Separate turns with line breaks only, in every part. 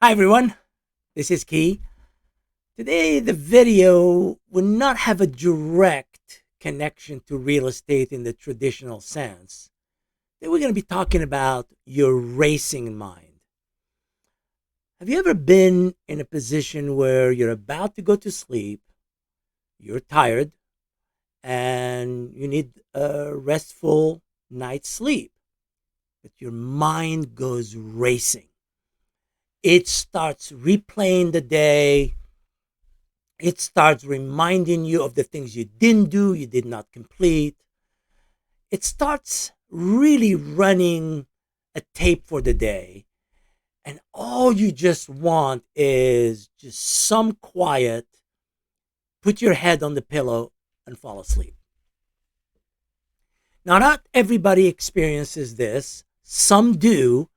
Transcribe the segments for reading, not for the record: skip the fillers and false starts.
Hi everyone, this is Key. Today the video will not have a direct connection to real estate in the traditional sense. Today we're going to be talking about your racing mind. Have you ever been in a position where you're about to go to sleep, you're tired, and you need a restful night's sleep, but your mind goes racing? It starts replaying the day. It starts reminding you of the things you didn't do, you did not complete. It starts really running a tape for the day. And all you just want is just some quiet, put your head on the pillow and fall asleep. Now, not everybody experiences this. Some do.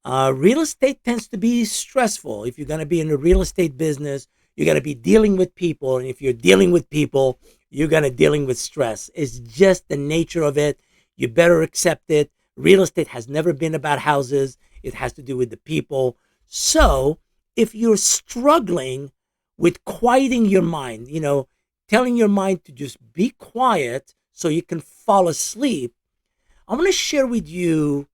Real estate tends to be stressful. If you're going to be in the real estate business, you're going to be dealing with people. And if you're dealing with people, you're going to dealing with stress. It's just the nature of it. You better accept it. Real estate has never been about houses. It has to do with the people. So if you're struggling with quieting your mind, telling your mind to just be quiet so you can fall asleep, I'm going to share with you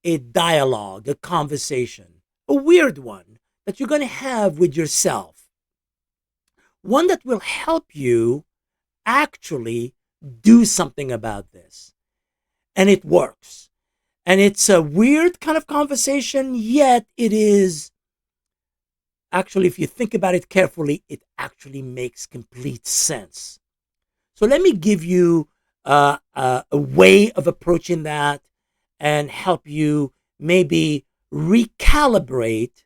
a dialogue, a conversation, a weird one that you're going to have with yourself. One that will help you actually do something about this. And it works. And it's a weird kind of conversation, yet it is actually, if you think about it carefully, it makes complete sense. So let me give you a way of approaching that and help you maybe recalibrate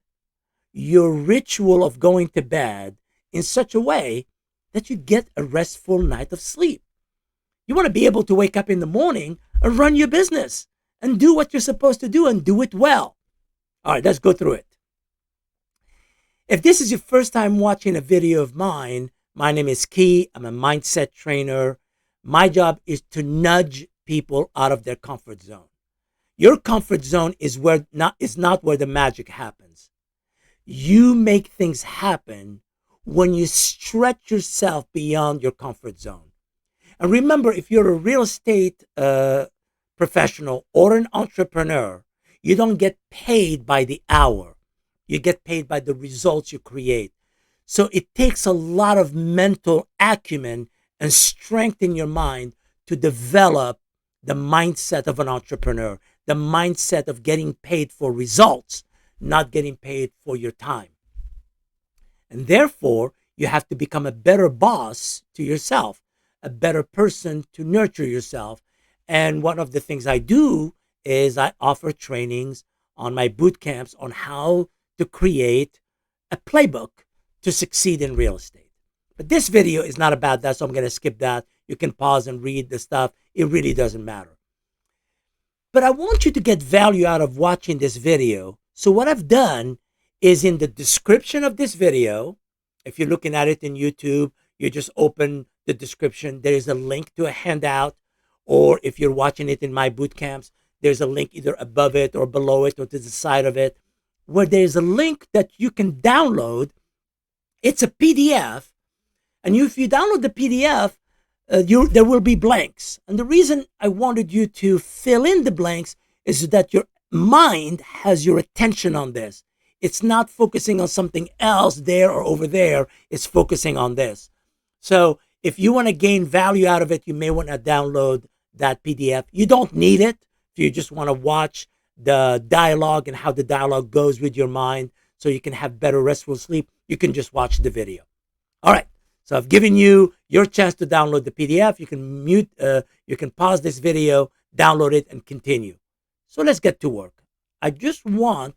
your ritual of going to bed in such a way that you get a restful night of sleep. You want to be able to wake up in the morning and run your business and do what you're supposed to do and do it well. All right, let's go through it. If this is your first time watching a video of mine, my name is Key. I'm a mindset trainer. My job is to nudge people out of their comfort zone. Your comfort zone is not where the magic happens. You make things happen when you stretch yourself beyond your comfort zone. And remember, if you're a real estate professional or an entrepreneur, you don't get paid by the hour. You get paid by the results you create. So it takes a lot of mental acumen and strength in your mind to develop the mindset of an entrepreneur, the mindset of getting paid for results, not getting paid for your time. And therefore, you have to become a better boss to yourself, a better person to nurture yourself. And one of the things I do is I offer trainings on my boot camps on how to create a playbook to succeed in real estate. But this video is not about that, so I'm going to skip that. You can pause and read the stuff. It really doesn't matter. But I want you to get value out of watching this video. So what I've done is in the description of this video, if you're looking at it in YouTube, you just open the description. There is a link to a handout. Or if you're watching it in my boot camps, there's a link either above it or below it or to the side of it, where there's a link that you can download. It's a PDF. And if you download the PDF, there will be blanks. And the reason I wanted you to fill in the blanks is that your mind has your attention on this. It's not focusing on something else there or over there. It's focusing on this. So if you want to gain value out of it, you may want to download that PDF. You don't need it. If you just want to watch the dialogue and how the dialogue goes with your mind so you can have better restful sleep, you can just watch the video. All right. So I've given you your chance to download the PDF. You can you can pause this video, download it, and continue. So let's get to work. I just want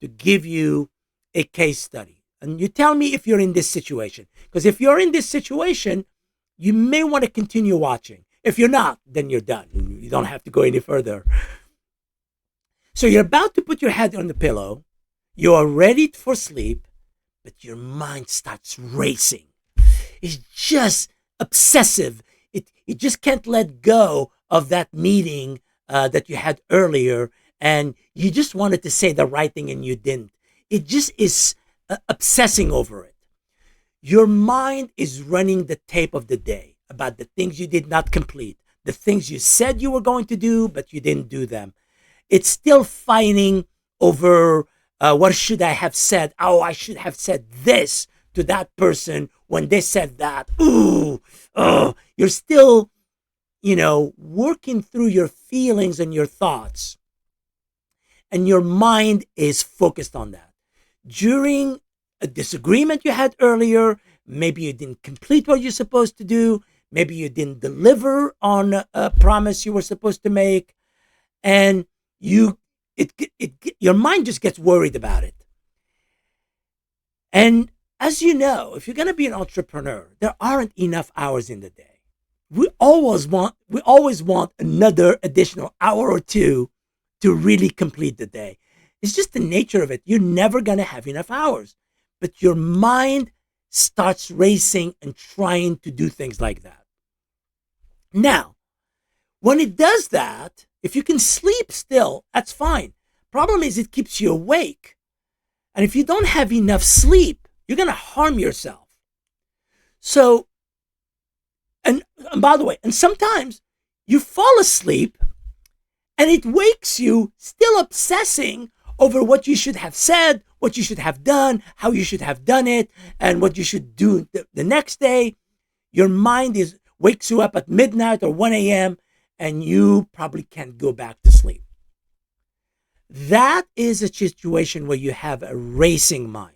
to give you a case study. And you tell me if you're in this situation. Because if you're in this situation, you may want to continue watching. If you're not, then you're done. You don't have to go any further. So you're about to put your head on the pillow. You are ready for sleep, but your mind starts racing. It's just obsessive. It just can't let go of that meeting that you had earlier, and you just wanted to say the right thing and you didn't. it just is obsessing over it. Your mind is running the tape of the day about the things you did not complete, the things you said you were going to do, but you didn't do them. It's still fighting over what should I have said? Oh, I should have said this to that person when they said that. Ooh, oh, you're still, working through your feelings and your thoughts. And your mind is focused on that. During a disagreement you had earlier, maybe you didn't complete what you're supposed to do. Maybe you didn't deliver on a promise you were supposed to make. And your mind just gets worried about it. And as you know, if you're going to be an entrepreneur, there aren't enough hours in the day. We always want another additional hour or two to really complete the day. It's just the nature of it. You're never going to have enough hours, but your mind starts racing and trying to do things like that. Now, when it does that, if you can sleep still, that's fine. Problem is it keeps you awake. And if you don't have enough sleep, you're going to harm yourself. So, and by the way, and sometimes you fall asleep and it wakes you still obsessing over what you should have said, what you should have done, how you should have done it, and what you should do the next day. Your mind wakes you up at midnight or 1 a.m. and you probably can't go back to sleep. That is a situation where you have a racing mind.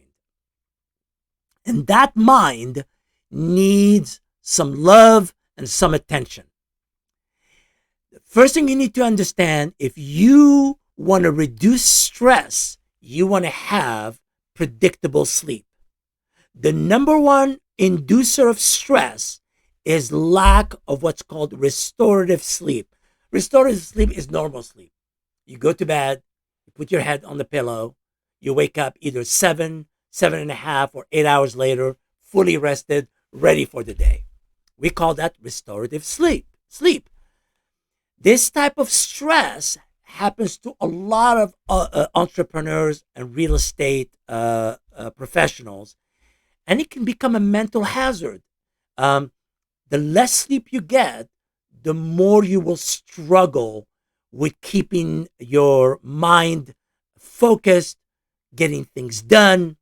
And that mind needs some love and some attention. The first thing you need to understand, if you want to reduce stress, you want to have predictable sleep. The number one inducer of stress is lack of what's called restorative sleep. Restorative sleep is normal sleep. You go to bed, you put your head on the pillow, you wake up either 7.5, or 8 hours later, fully rested, ready for the day. We call that restorative sleep. This type of stress happens to a lot of entrepreneurs and real estate professionals, and it can become a mental hazard. The less sleep you get, the more you will struggle with keeping your mind focused, getting things done,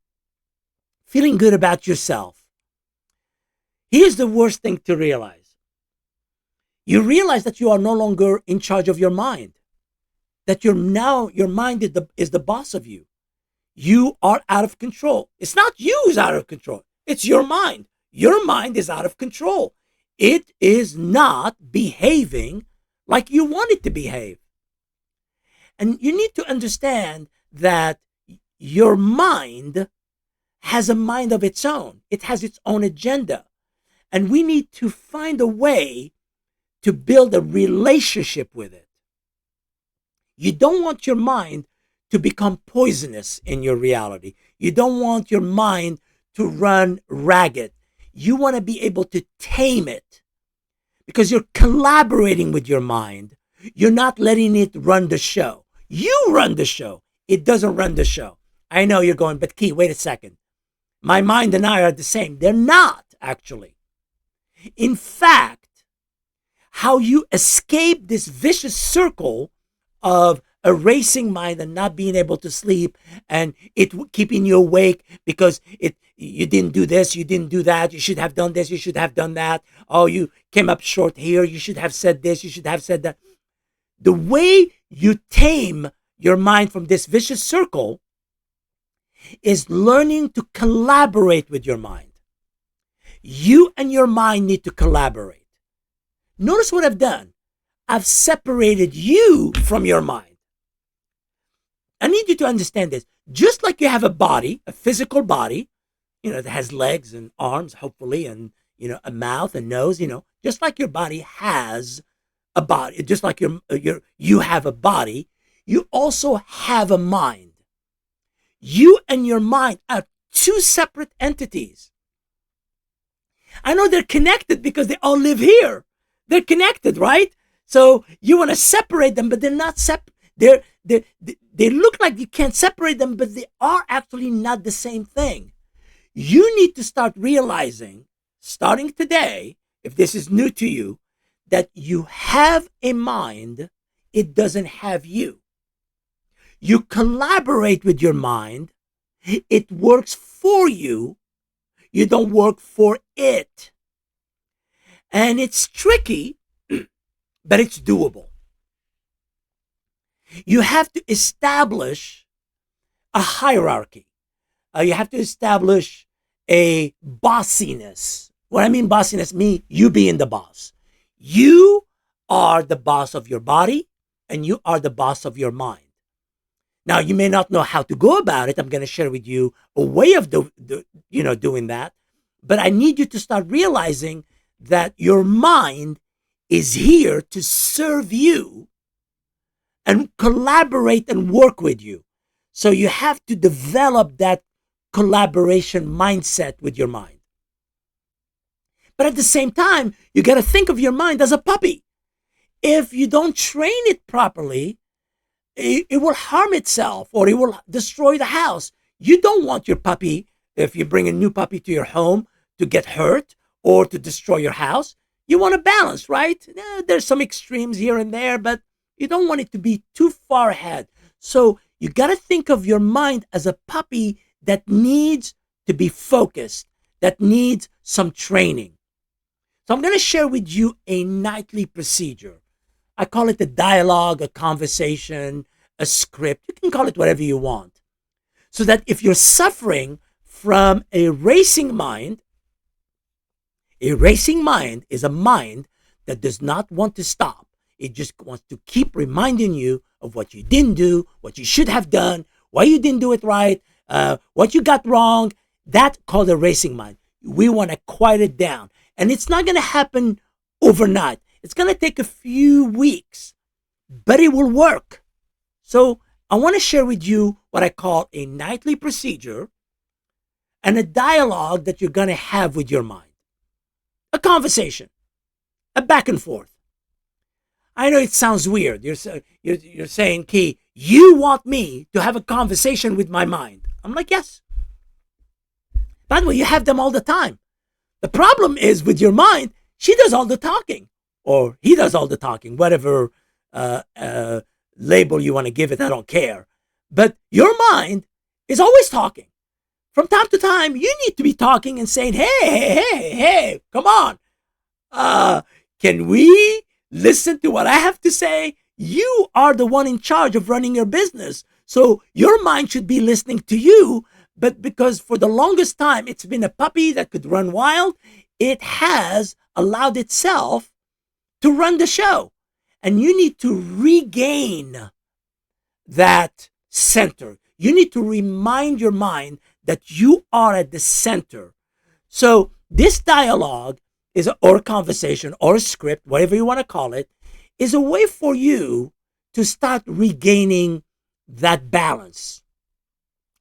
feeling good about yourself. Here's the worst thing to realize. You realize that you are no longer in charge of your mind. That your mind is the boss of you. You are out of control. It's not you who's out of control. It's your mind. Your mind is out of control. It is not behaving like you want it to behave. And you need to understand that your mind has a mind of its own. It has its own agenda. And we need to find a way to build a relationship with it. You don't want your mind to become poisonous in your reality. You don't want your mind to run ragged. You want to be able to tame it because you're collaborating with your mind. You're not letting it run the show. You run the show. It doesn't run the show. I know you're going, but Key, wait a second. My mind and I are the same. They're not, actually. In fact, how you escape this vicious circle of a racing mind and not being able to sleep and it keeping you awake because you didn't do this, you didn't do that, you should have done this, you should have done that. Oh, you came up short here, you should have said this, you should have said that. The way you tame your mind from this vicious circle is learning to collaborate with your mind. You and your mind need to collaborate. Notice what I've done. I've separated you from your mind. I need you to understand this. Just like you have a body, a physical body, that has legs and arms, hopefully, and, a mouth and nose, just like your body has a body, just like you have a body, you also have a mind. You and your mind are two separate entities. I know they're connected because they all live here. They're connected, right? So you want to separate them, but they're not separate. they look like you can't separate them, but they are actually not the same thing. You need to start realizing, starting today, if this is new to you, that you have a mind, it doesn't have you. You collaborate with your mind, it works for you, you don't work for it. And it's tricky, but it's doable. You have to establish a hierarchy. You have to establish a bossiness. What I mean bossiness, me, you being the boss. You are the boss of your body and you are the boss of your mind. Now, you may not know how to go about it. I'm going to share with you a way of doing that. But I need you to start realizing that your mind is here to serve you and collaborate and work with you. So you have to develop that collaboration mindset with your mind. But at the same time, you got to think of your mind as a puppy. If you don't train it properly, it will harm itself or it will destroy the house. You don't want your puppy, if you bring a new puppy to your home, to get hurt or to destroy your house. You want a balance, right? There's some extremes here and there, but you don't want it to be too far ahead. So you got to think of your mind as a puppy that needs to be focused, that needs some training. So I'm going to share with you a nightly procedure. I call it a dialogue, a conversation, a script. You can call it whatever you want. So that if you're suffering from a racing mind is a mind that does not want to stop. It just wants to keep reminding you of what you didn't do, what you should have done, why you didn't do it right, what you got wrong. That's called a racing mind. We want to quiet it down. And it's not going to happen overnight. It's going to take a few weeks, but it will work. So I want to share with you what I call a nightly procedure and a dialogue that you're going to have with your mind. A conversation, a back and forth. I know it sounds weird. You're saying, Key, you want me to have a conversation with my mind. I'm like, yes. By the way, you have them all the time. The problem is with your mind, she does all the talking, or he does all the talking, whatever label you want to give it, I don't care. But your mind is always talking. From time to time, you need to be talking and saying, hey, come on. Can we listen to what I have to say? You are the one in charge of running your business. So your mind should be listening to you. But because for the longest time, it's been a puppy that could run wild, it has allowed itself to run the show. And you need to regain that center. You need to remind your mind that you are at the center. So this dialogue is or conversation or script, whatever you want to call it, is a way for you to start regaining that balance.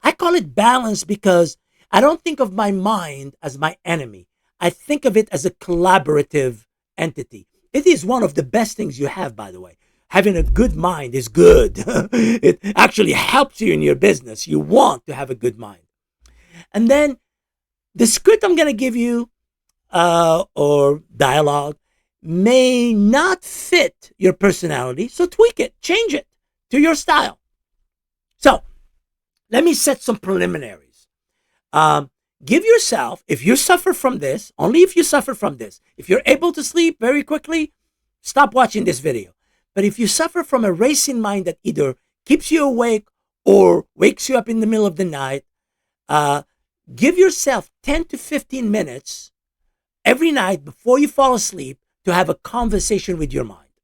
I call it balance because I don't think of my mind as my enemy. I think of it as a collaborative entity. It is one of the best things you have, by the way. Having a good mind is good. It actually helps you in your business. You want to have a good mind. And then the script I'm going to give you or dialogue may not fit your personality. So tweak it, change it to your style. So let me set some preliminaries. Give yourself, if you suffer from this, only if you suffer from this, if you're able to sleep very quickly, stop watching this video. But if you suffer from a racing mind that either keeps you awake or wakes you up in the middle of the night, give yourself 10 to 15 minutes every night before you fall asleep to have a conversation with your mind.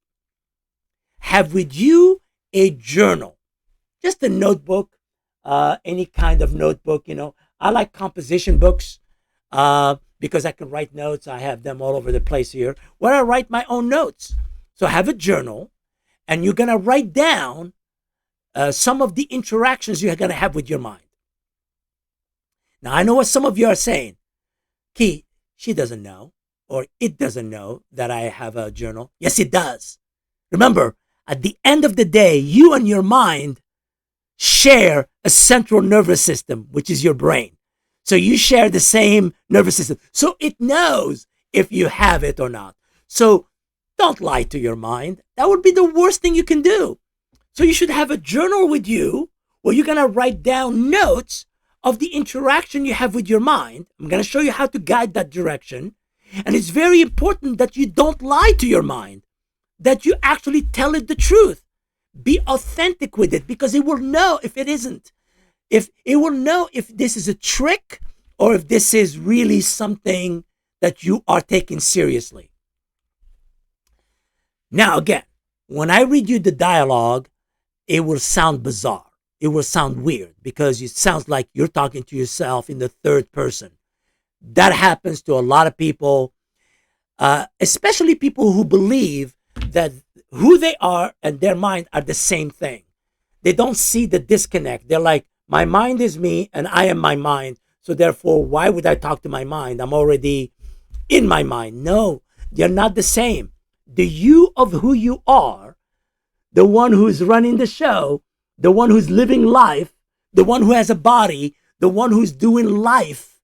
Have with you a journal, just a notebook, any kind of notebook. I like composition books because I can write notes. I have them all over the place here where I write my own notes. So have a journal and you're going to write down some of the interactions you're going to have with your mind. Now, I know what some of you are saying. Key, she doesn't know, or it doesn't know that I have a journal. Yes, it does. Remember, At the end of the day, you and your mind share a central nervous system, which is your brain. So you share the same nervous system. So it knows if you have it or not. So don't lie to your mind. That would be the worst thing you can do. So you should have a journal with you where you're going to write down notes of the interaction you have with your mind. I'm going to show you how to guide that direction. And it's very important that you don't lie to your mind, that you actually tell it the truth. Be authentic with it, because it will know if it isn't. If it will know if this is a trick or if this is really something that you are taking seriously. Now, again, when I read you the dialogue, it will sound bizarre. It will sound weird because it sounds like you're talking to yourself in the third person. That happens to a lot of people, especially people who believe that who they are and their mind are the same thing. They don't see the disconnect. They're like, my mind is me and I am my mind. So therefore, why would I talk to my mind? I'm already in my mind. No, they're not the same. The you of who you are, the one who's running the show, the one who's living life, the one who has a body, the one who's doing life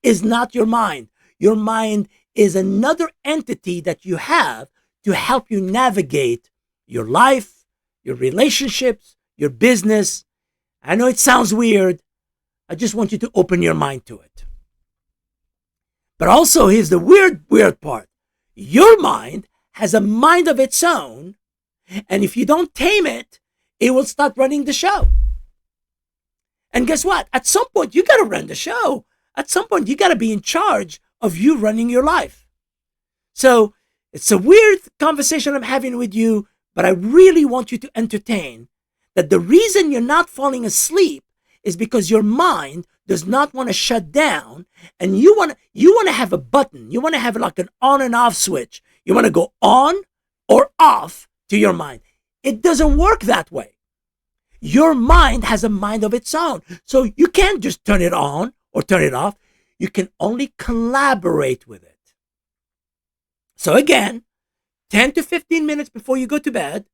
is not your mind. Your mind is another entity that you have to help you navigate your life, your relationships, your business. I know it sounds weird. I just want you to open your mind to it. But also, here's the weird part. Your mind has a mind of its own, and if you don't tame it, it will start running the show. And guess what? At some point, you got to run the show. At some point, you got to be in charge of you running your life. So it's a weird conversation I'm having with you, but I really want you to entertain that the reason you're not falling asleep is because your mind does not want to shut down, and you want to have a button. You want to have like an on and off switch. You want to go on or off to your mind. It doesn't work that way. Your mind has a mind of its own. So you can't just turn it on or turn it off. You can only collaborate with it. So again, 10 to 15 minutes before you go to bed,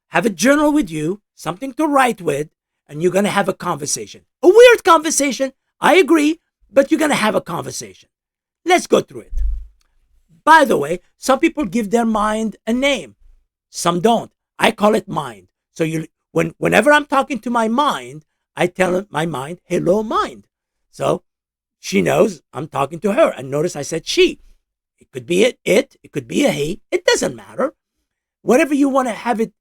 have a journal with you, something to write with, and you're going to have a conversation. A weird conversation, I agree, but you're going to have a conversation. Let's go through it. By the way, some people give their mind a name. Some don't. I call it mind. So whenever I'm talking to my mind, I tell my mind, hello, mind. So she knows I'm talking to her. And notice I said she. It could be it could be a he. It doesn't matter. Whatever you want to have it,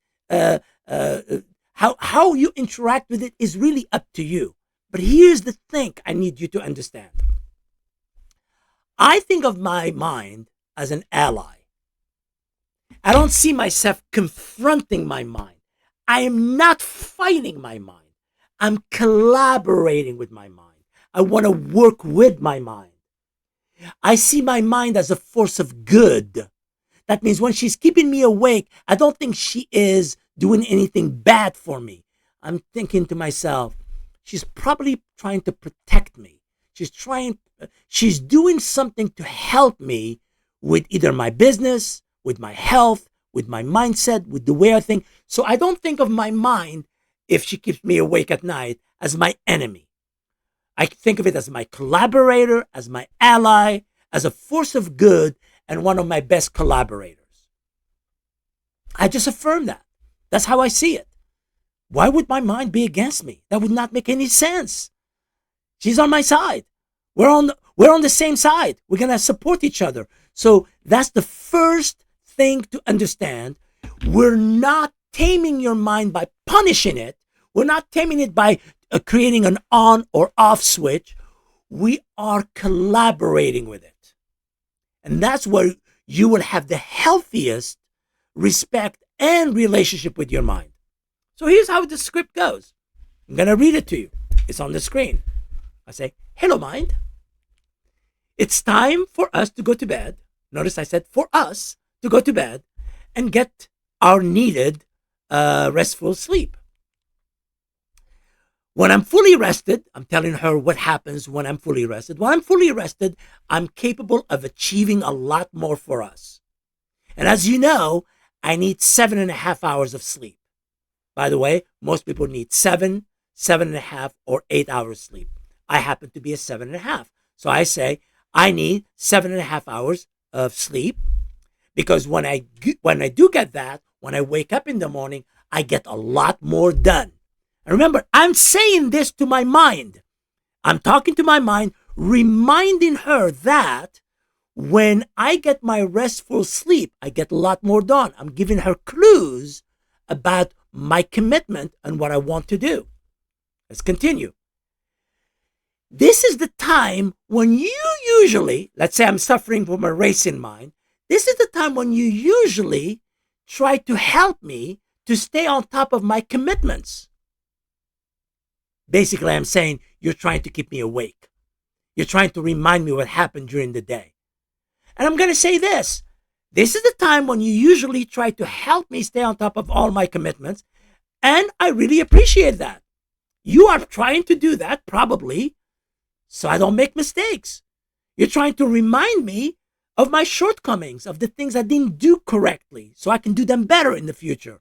how you interact with it is really up to you. But here's the thing I need you to understand. I think of my mind as an ally. I don't see myself confronting my mind. I am not fighting my mind. I'm collaborating with my mind. I want to work with my mind. I see my mind as a force of good. That means when she's keeping me awake, I don't think she is doing anything bad for me. I'm thinking to myself, she's probably trying to protect me. She's doing something to help me with either my business, with my health, with my mindset, with the way I think. So I don't think of my mind, if she keeps me awake at night, as my enemy. I think of it as my collaborator, as my ally, as a force of good, and one of my best collaborators. I just affirm that. That's how I see it. Why would my mind be against me? That would not make any sense. She's on my side. We're on the same side. We're going to support each other. So that's the first thing to understand. We're not taming your mind by punishing it. We're not taming it by creating an on or off switch. We are collaborating with it. And that's where you will have the healthiest respect and relationship with your mind. So here's how the script goes. I'm going to read it to you. It's on the screen. I say, hello, mind. It's time for us to go to bed. Notice I said for us to go to bed and get our needed restful sleep. When I'm fully rested, I'm telling her what happens when I'm fully rested. When I'm fully rested, I'm capable of achieving a lot more for us. And as you know, I need 7.5 hours of sleep. By the way, most people need 7.5, or 8 hours sleep. I happen to be a 7.5. So I say I need 7.5 hours of sleep, because when I do get that, when I wake up in the morning, I get a lot more done. And remember, I'm saying this to my mind. I'm talking to my mind, reminding her that when I get my restful sleep, I get a lot more done. I'm giving her clues about my commitment and what I want to do. Let's continue. This is the time when you usually, let's say I'm suffering from a racing mind, this is the time when you usually try to help me to stay on top of my commitments. Basically, I'm saying you're trying to keep me awake. You're trying to remind me what happened during the day. And I'm going to say this. This is the time when you usually try to help me stay on top of all my commitments. And I really appreciate that. You are trying to do that, probably, so I don't make mistakes. You're trying to remind me of my shortcomings, of the things I didn't do correctly, so I can do them better in the future.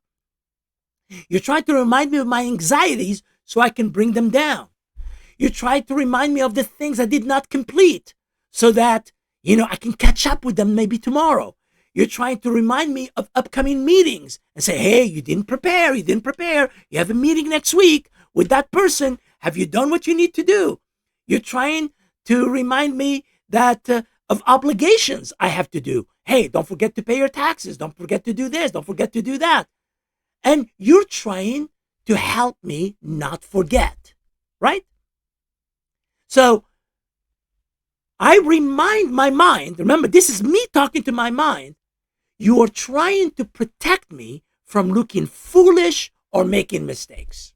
You're trying to remind me of my anxieties so I can bring them down. You try to remind me of the things I did not complete so that, I can catch up with them maybe tomorrow. You're trying to remind me of upcoming meetings and say, hey, you didn't prepare. You have a meeting next week with that person. Have you done what you need to do? You're trying to remind me that of obligations I have to do. Hey, don't forget to pay your taxes. Don't forget to do this. Don't forget to do that. And you're trying to help me not forget, right? So I remind my mind, remember, this is me talking to my mind. You are trying to protect me from looking foolish or making mistakes.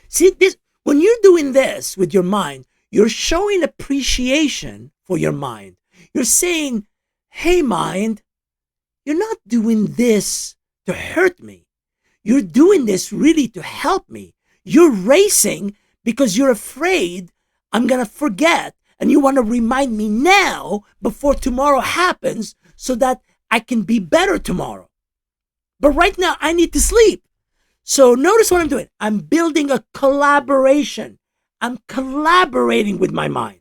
See, this, when you're doing this with your mind, you're showing appreciation for your mind. You're saying, hey, mind, you're not doing this to hurt me. You're doing this really to help me. You're racing because you're afraid I'm going to forget, and you want to remind me now before tomorrow happens so that I can be better tomorrow. But right now, I need to sleep. So notice what I'm doing. I'm building a collaboration. I'm collaborating with my mind.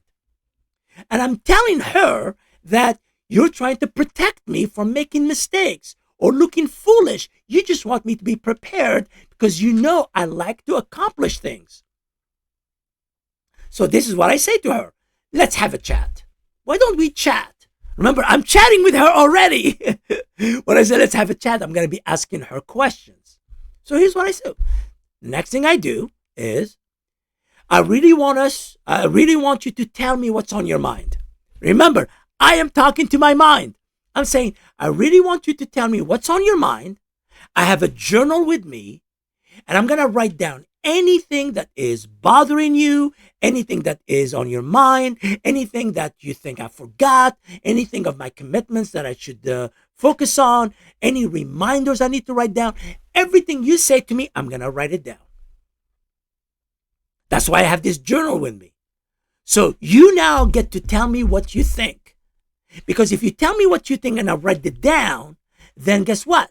And I'm telling her that you're trying to protect me from making mistakes or looking foolish. You just want me to be prepared because you know I like to accomplish things. So this is what I say to her. Let's have a chat. Why don't we chat? Remember, I'm chatting with her already. When I say let's have a chat, I'm going to be asking her questions. So here's what I do. The next thing I do is I really want you to tell me what's on your mind. Remember, I am talking to my mind. I'm saying, I really want you to tell me what's on your mind. I have a journal with me, and I'm going to write down anything that is bothering you, anything that is on your mind, anything that you think I forgot, anything of my commitments that I should focus on, any reminders I need to write down. Everything you say to me, I'm going to write it down. That's why I have this journal with me. So you now get to tell me what you think. Because if you tell me what you think and I write it down, then guess what?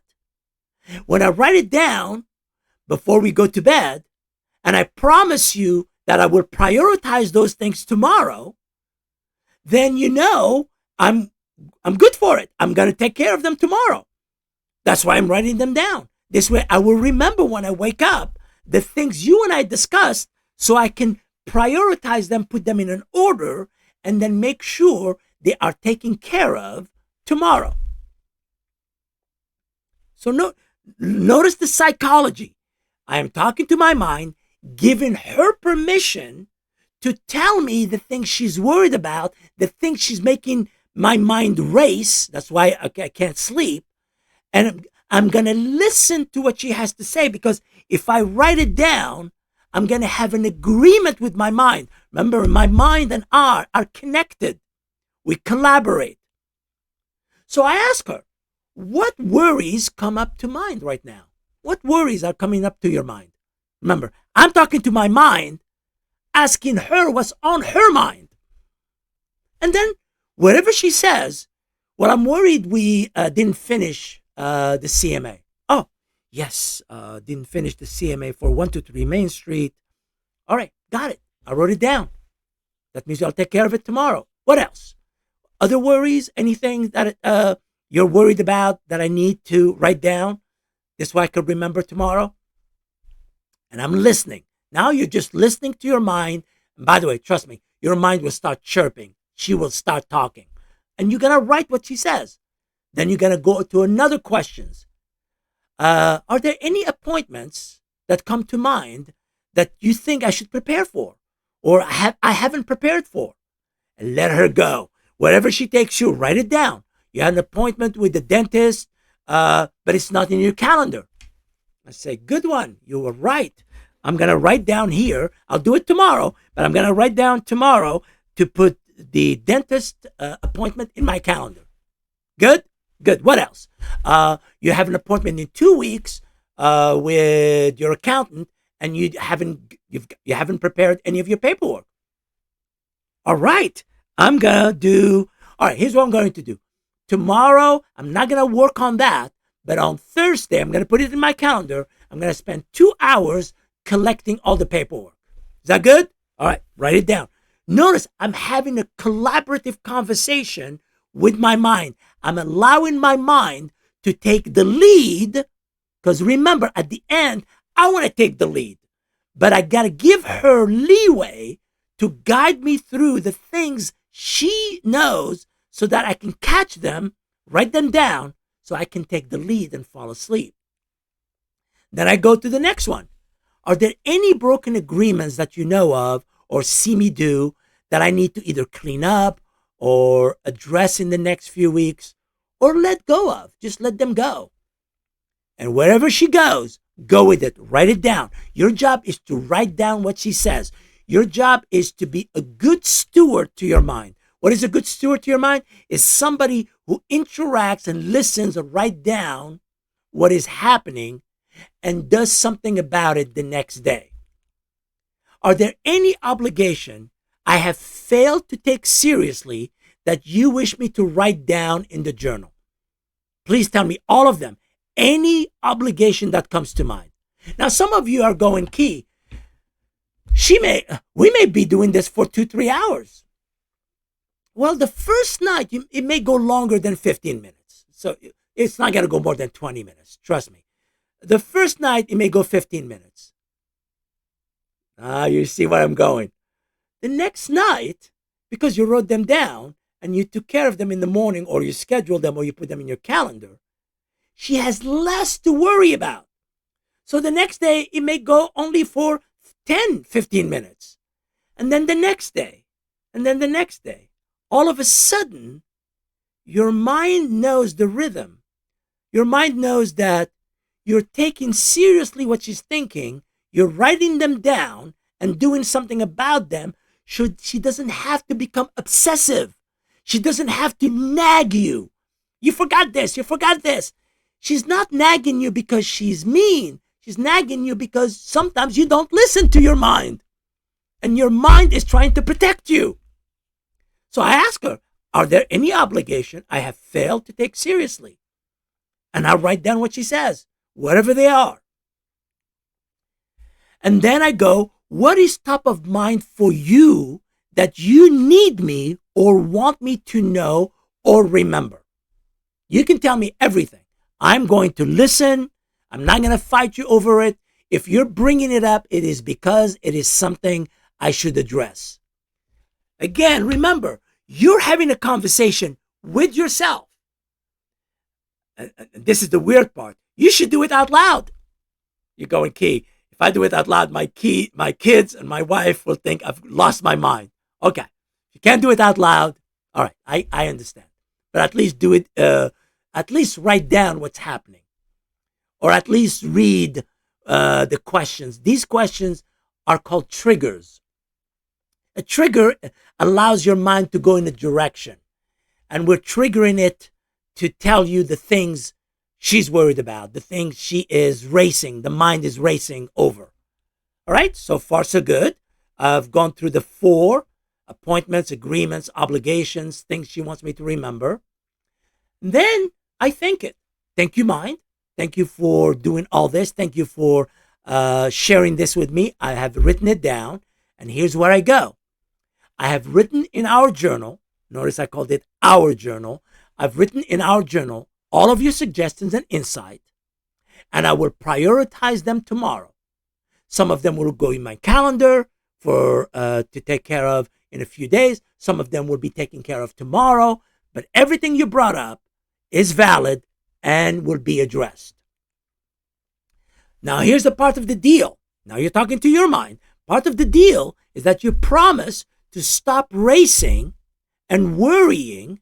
When I write it down before we go to bed, and I promise you that I will prioritize those things tomorrow, then you know I'm good for it. I'm going to take care of them tomorrow. That's why I'm writing them down. This way I will remember when I wake up the things you and I discussed so I can prioritize them, put them in an order, and then make sure they are taken care of tomorrow. So notice the psychology. I am talking to my mind, giving her permission to tell me the things she's worried about, the things she's making my mind race. That's why I can't sleep. And I'm going to listen to what she has to say, because if I write it down, I'm going to have an agreement with my mind. Remember, my mind and I are connected. We collaborate. So I ask her, what worries come up to mind right now? What worries are coming up to your mind? Remember, I'm talking to my mind, asking her what's on her mind. And then whatever she says, Well, I'm worried we didn't finish the CMA. Oh, yes, didn't finish the CMA for 123 Main Street. All right, got it. I wrote it down. That means I'll take care of it tomorrow. What else? Other worries? Anything that you're worried about that I need to write down? This way I could remember tomorrow? And I'm listening. Now you're just listening to your mind. And by the way, trust me, your mind will start chirping. She will start talking. And you're going to write what she says. Then you're going to go to another questions. Are there any appointments that come to mind that you think I should prepare for? Or I haven't prepared for? And let her go. Wherever she takes you, write it down. You had an appointment with the dentist, but it's not in your calendar. I say, good one. You were right. I'm going to write down here. I'll do it tomorrow, but I'm going to write down tomorrow to put the dentist appointment in my calendar. Good? Good. What else? You have an appointment in 2 weeks with your accountant, and you haven't prepared any of your paperwork. All right. All right, here's what I'm going to do. Tomorrow, I'm not going to work on that, but on Thursday, I'm going to put it in my calendar. I'm going to spend 2 hours collecting all the paperwork. Is that good? All right, write it down. Notice I'm having a collaborative conversation with my mind. I'm allowing my mind to take the lead, because remember, at the end, I want to take the lead, but I got to give her leeway to guide me through the things she knows so that I can catch them, write them down, so I can take the lead and fall asleep. Then I go to the next one. Are there any broken agreements that you know of or see me do that I need to either clean up or address in the next few weeks or let go of? Just let them go. And wherever she goes, go with it. Write it down. Your job is to write down what she says. Your job is to be a good steward to your mind. What is a good steward to your mind? Is somebody who interacts and listens and writes down what is happening and does something about it the next day. Are there any obligation I have failed to take seriously that you wish me to write down in the journal? Please tell me all of them. Any obligation that comes to mind. Now, some of you are going, Key, we may be doing this for 2-3 hours. Well, the first night, it may go longer than 15 minutes. So it's not going to go more than 20 minutes. Trust me. The first night, it may go 15 minutes. You see where I'm going. The next night, because you wrote them down and you took care of them in the morning, or you scheduled them, or you put them in your calendar, she has less to worry about. So the next day, it may go only for 10, 15 minutes. And then the next day, and then the next day. All of a sudden, your mind knows the rhythm. Your mind knows that you're taking seriously what she's thinking. You're writing them down and doing something about them. She doesn't have to become obsessive. She doesn't have to nag you. You forgot this. You forgot this. She's not nagging you because she's mean. She's nagging you because sometimes you don't listen to your mind. And your mind is trying to protect you. So I ask her, are there any obligation I have failed to take seriously? And I write down what she says, whatever they are. And then I go, what is top of mind for you that you need me or want me to know or remember? You can tell me everything. I'm going to listen. I'm not going to fight you over it. If you're bringing it up, it is because it is something I should address. Again, remember, you're having a conversation with yourself. And this is the weird part. You should do it out loud. You're going, Key, if I do it out loud, my kids and my wife will think I've lost my mind. Okay. You can't do it out loud. All right. I understand. But at least do it, at least write down what's happening. Or at least read the questions. These questions are called triggers. A trigger allows your mind to go in a direction. And we're triggering it to tell you the things she's worried about, the things she is racing, the mind is racing over. All right, so far so good. I've gone through the 4 appointments, agreements, obligations, things she wants me to remember. Then I thank it. Thank you, mind. Thank you for doing all this. Thank you for sharing this with me. I have written it down, and here's where I go. I have written in our journal. Notice I called it our journal. I've written in our journal all of your suggestions and insight, and I will prioritize them tomorrow. Some of them will go in my calendar for to take care of in a few days. Some of them will be taken care of tomorrow. But everything you brought up is valid and will be addressed. Now, here's the part of the deal. Now you're talking to your mind. Part of the deal is that you promise to stop racing and worrying,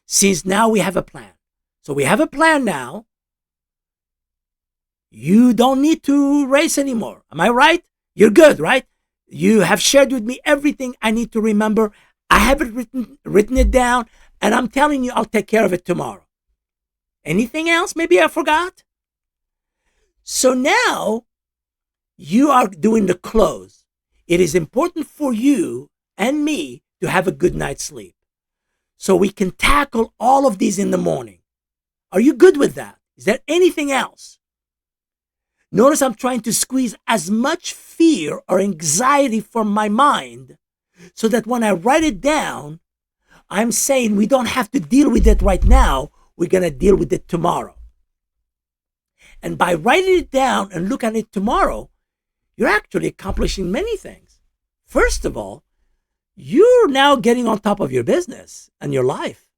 since now we have a plan. So we have a plan now. You don't need to race anymore. Am I right? You're good, right? You have shared with me everything I need to remember. I haven't written it down, and I'm telling you I'll take care of it tomorrow. Anything else maybe I forgot? So now you are doing the close. It is important for you and me to have a good night's sleep, so we can tackle all of these in the morning. Are you good with that? Is there anything else? Notice I'm trying to squeeze as much fear or anxiety from my mind so that when I write it down, I'm saying we don't have to deal with it right now. We're going to deal with it tomorrow. And by writing it down and look at it tomorrow, you're actually accomplishing many things. First of all, you're now getting on top of your business and your life.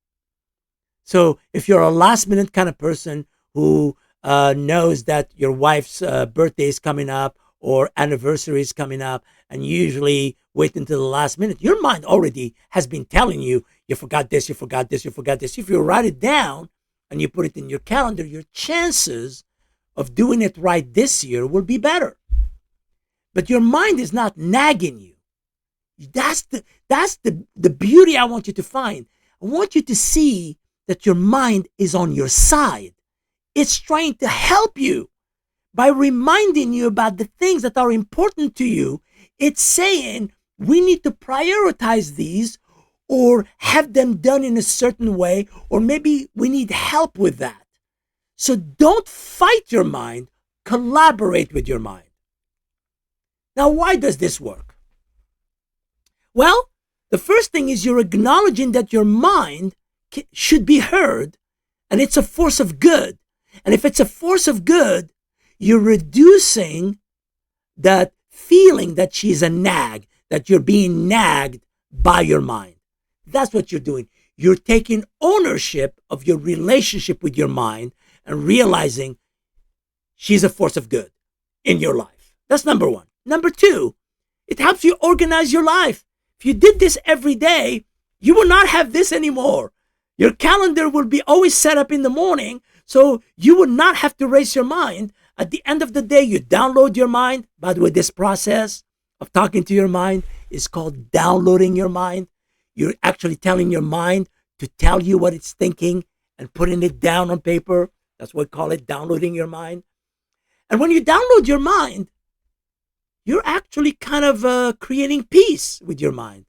So if you're a last minute kind of person who knows that your wife's birthday is coming up or anniversary is coming up, and you usually wait until the last minute, your mind already has been telling you, you forgot this, you forgot this, you forgot this. If you write it down and you put it in your calendar, your chances of doing it right this year will be better. But your mind is not nagging you. That's the beauty I want you to find. I want you to see that your mind is on your side. It's trying to help you by reminding you about the things that are important to you. It's saying we need to prioritize these or have them done in a certain way, or maybe we need help with that. So don't fight your mind, collaborate with your mind. Now, why does this work? Well, the first thing is you're acknowledging that your mind should be heard, and it's a force of good. And if it's a force of good, you're reducing that feeling that she's a nag, that you're being nagged by your mind. That's what you're doing. You're taking ownership of your relationship with your mind and realizing she's a force of good in your life. That's number one. Number two, it helps you organize your life. If you did this every day, you will not have this anymore. Your calendar will be always set up in the morning, so you will not have to race your mind. At the end of the day, you download your mind. By the way, this process of talking to your mind is called downloading your mind. You're actually telling your mind to tell you what it's thinking and putting it down on paper. That's what we call it, downloading your mind. And when you download your mind, you're actually kind of creating peace with your mind.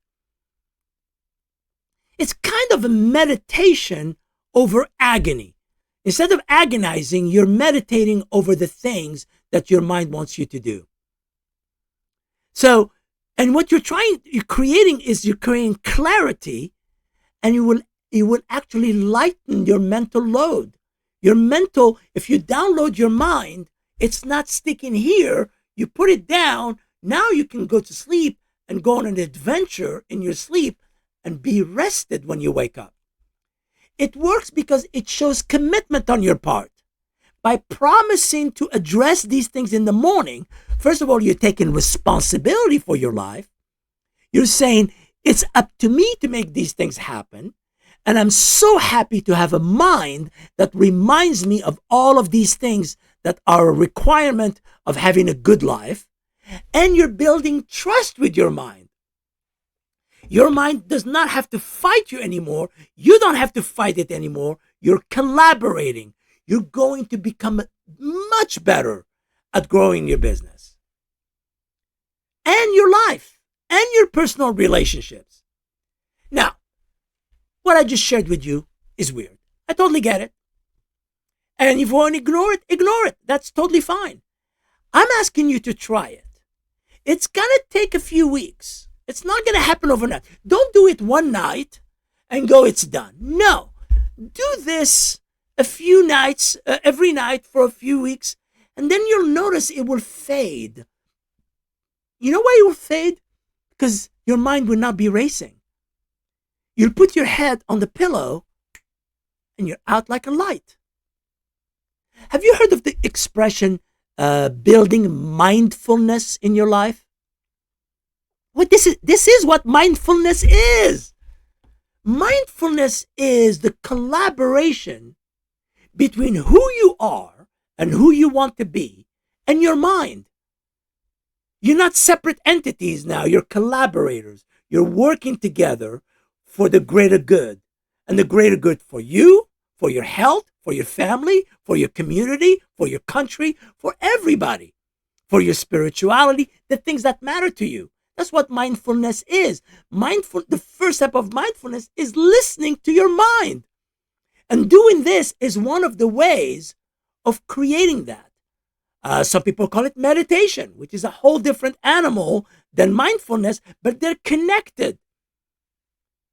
It's kind of a meditation over agony. Instead of agonizing, you're meditating over the things that your mind wants you to do. So, and what you're creating clarity, and you will actually lighten your mental load. If you download your mind, it's not sticking here. You put it down. Now you can go to sleep and go on an adventure in your sleep and be rested when you wake up. It works because it shows commitment on your part. By promising to address these things in the morning, first of all, you're taking responsibility for your life. You're saying, it's up to me to make these things happen. And I'm so happy to have a mind that reminds me of all of these things that are a requirement of having a good life. And you're building trust with your mind. Your mind does not have to fight you anymore. You don't have to fight it anymore. You're collaborating. You're going to become much better at growing your business and your life and your personal relationships. Now, what I just shared with you is weird. I totally get it. And if you want to ignore it, ignore it. That's totally fine. I'm asking you to try it. It's going to take a few weeks. It's not going to happen overnight. Don't do it one night and go, it's done. No. Do this a few nights, every night for a few weeks, and then you'll notice it will fade. You know why it will fade? Because your mind will not be racing. You'll put your head on the pillow and you're out like a light. Have you heard of the expression building mindfulness in your life? What this is what mindfulness is. Mindfulness is the collaboration between who you are and who you want to be and your mind. You're not separate entities now. You're collaborators. You're working together for the greater good. And the greater good for you, for your health, for your family, for your community, for your country, for everybody, for your spirituality, the things that matter to you. That's what mindfulness is. The first step of mindfulness is listening to your mind. And doing this is one of the ways of creating that. Some people call it meditation, which is a whole different animal than mindfulness, but they're connected.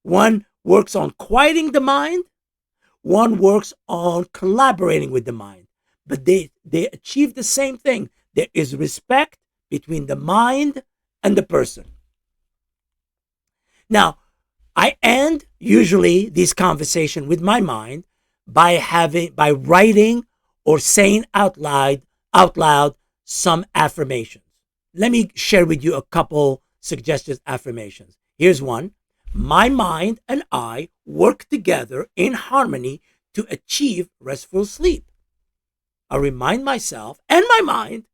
One works on quieting the mind. One works on collaborating with the mind. But they achieve the same thing. There is respect between the mind and the person. Now, I end usually this conversation with my mind by writing or saying out loud some affirmations. Let me share with you a couple suggested affirmations. Here's one. My mind and I work together in harmony to achieve restful sleep. I remind myself and my mind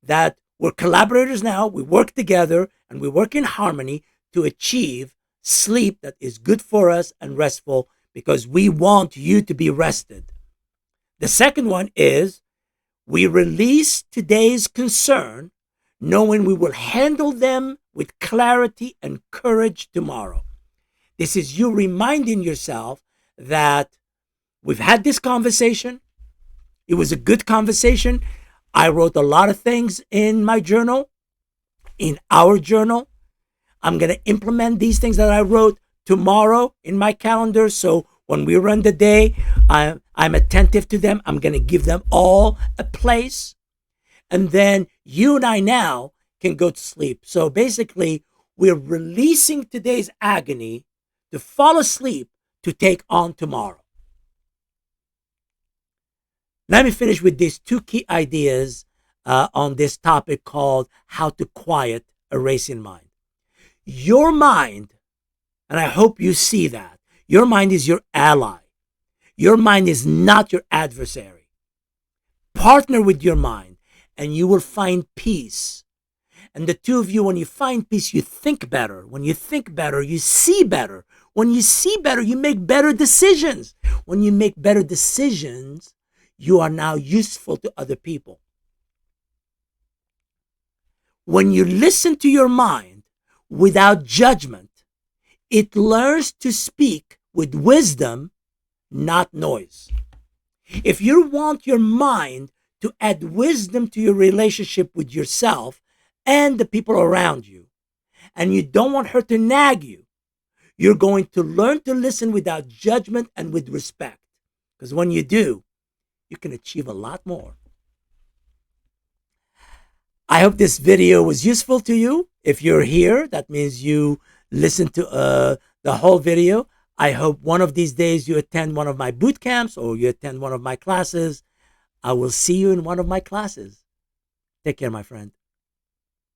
that we're collaborators now. We work together and we work in harmony to achieve sleep that is good for us and restful, because we want you to be rested. The second one is we release today's concern, knowing we will handle them with clarity and courage tomorrow. This is you reminding yourself that we've had this conversation. It was a good conversation. I wrote a lot of things in my journal, in our journal. I'm going to implement these things that I wrote tomorrow in my calendar. So when we run the day, I'm attentive to them. I'm going to give them all a place. And then you and I now can go to sleep. So basically, we're releasing today's agony to fall asleep to take on tomorrow. Let me finish with these two key ideas on this topic called how to quiet a racing mind. Your mind, and I hope you see that, your mind is your ally. Your mind is not your adversary. Partner with your mind and you will find peace. And the two of you, when you find peace, you think better. When you think better, you see better. When you see better, you make better decisions. When you make better decisions, you are now useful to other people. When you listen to your mind without judgment, it learns to speak with wisdom, not noise. If you want your mind to add wisdom to your relationship with yourself and the people around you, and you don't want her to nag you, you're going to learn to listen without judgment and with respect. Because when you do, you can achieve a lot more. I hope this video was useful to you. If you're here, that means you listened to the whole video. I hope one of these days you attend one of my boot camps or you attend one of my classes. I will see you in one of my classes. Take care, my friend.